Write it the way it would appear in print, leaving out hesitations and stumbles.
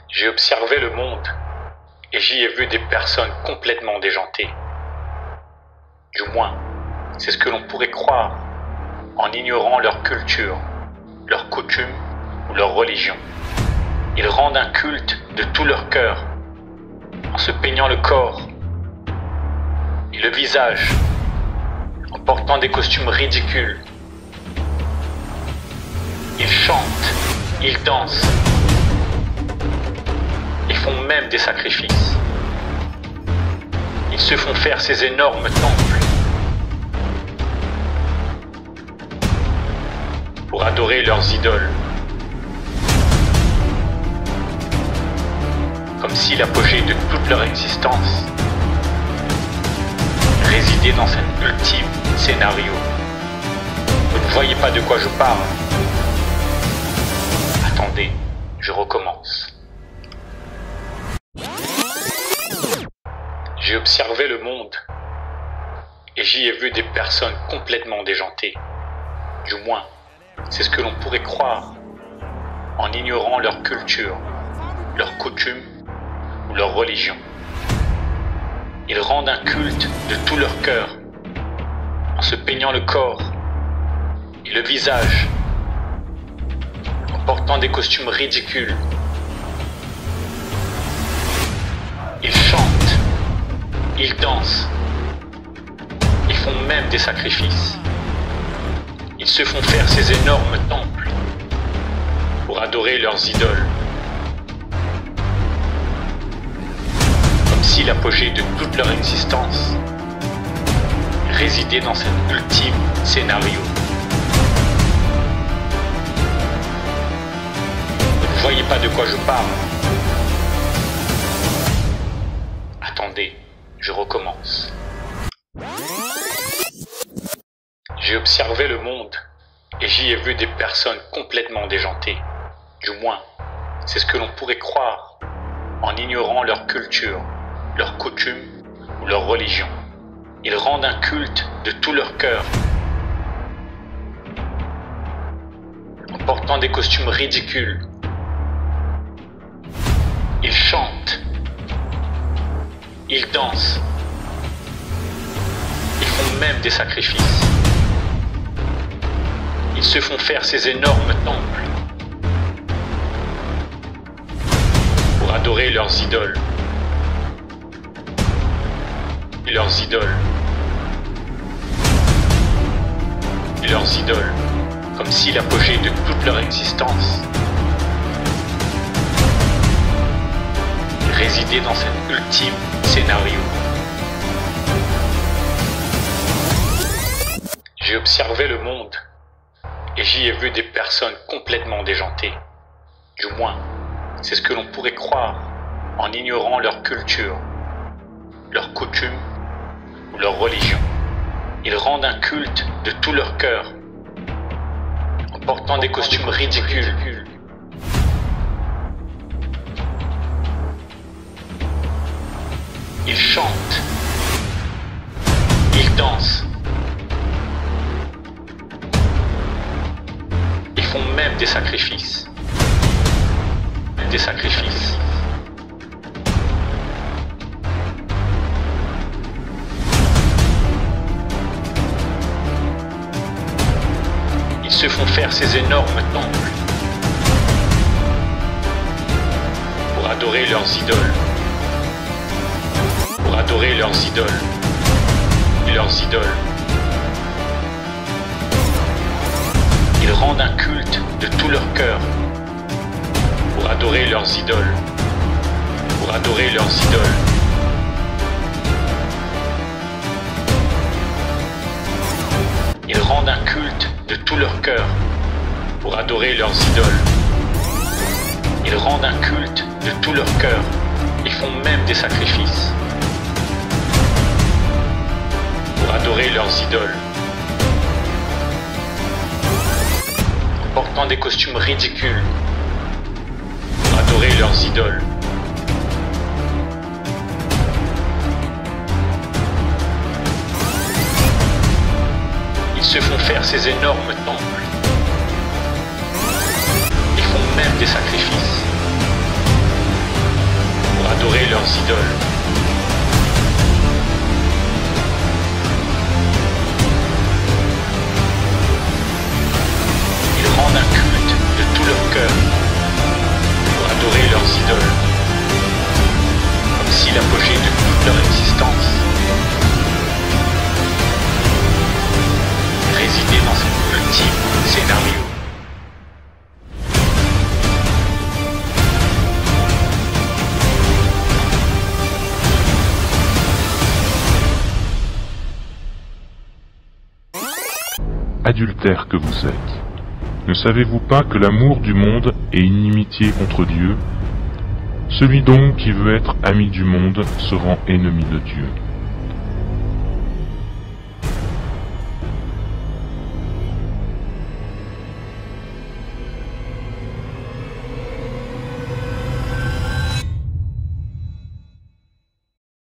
J'ai observé le monde et j'y ai vu des personnes complètement déjantées. Du moins, c'est ce que l'on pourrait croire en ignorant leur culture, leurs coutumes ou leur religion. Ils rendent un culte de tout leur cœur en se peignant le corps et le visage, en portant des costumes ridicules. Ils chantent, ils dansent, ils font même des sacrifices. Ils se font faire ces énormes temples pour adorer leurs idoles. Comme si l'apogée de toute leur existence résidait dans cet ultime scénario. Vous ne voyez pas de quoi je parle? Attendez, je recommence. J'ai observé le monde et j'y ai vu des personnes complètement déjantées. Du moins, c'est ce que l'on pourrait croire en ignorant leur culture, leurs coutumes ou leur religion. Ils rendent un culte de tout leur cœur en se peignant le corps et le visage, en portant des costumes ridicules. Ils chantent, ils dansent, ils font même des sacrifices. Ils se font faire ces énormes temples pour adorer leurs idoles. Comme si l'apogée de toute leur existence résidait dans cet ultime scénario. Vous ne voyez pas de quoi je parle? Attendez, je recommence. J'ai observé le monde et j'y ai vu des personnes complètement déjantées. Du moins, c'est ce que l'on pourrait croire en ignorant leur culture, leurs coutumes ou leur religion. Ils rendent un culte de tout leur cœur en portant des costumes ridicules. Ils chantent, ils dansent, ils font même des sacrifices. Ils se font faire ces énormes temples pour adorer leurs idoles. Et leurs idoles. Et leurs idoles. Comme si l'apogée de toute leur existence résidait dans cet ultime scénario. J'ai observé le monde et j'y ai vu des personnes complètement déjantées. Du moins, c'est ce que l'on pourrait croire en ignorant leur culture, leurs coutumes ou leur religion. Ils rendent un culte de tout leur cœur en portant des costumes ridicules. Ils chantent, ils dansent, ils font même des sacrifices. Des sacrifices. Ils se font faire ces énormes temples pour adorer leurs idoles. Pour adorer leurs idoles. Et leurs idoles. Ils rendent un culte de tout leur cœur pour adorer leurs idoles. Pour adorer leurs idoles. Ils rendent un culte de tout leur cœur pour adorer leurs idoles. Ils rendent un culte de tout leur cœur. Ils font même des sacrifices pour adorer leurs idoles. En portant des costumes ridicules pour adorer leurs idoles. Ils se font faire ces énormes temples. Ils font même des sacrifices idoles. Ils rendent un culte de tout leur cœur pour adorer leurs idoles, comme si l'apogée de toute leur existence résidait dans cet ultime scénario. Adultères que vous êtes, ne savez-vous pas que l'amour du monde est inimitié contre Dieu? Celui donc qui veut être ami du monde se rend ennemi de Dieu.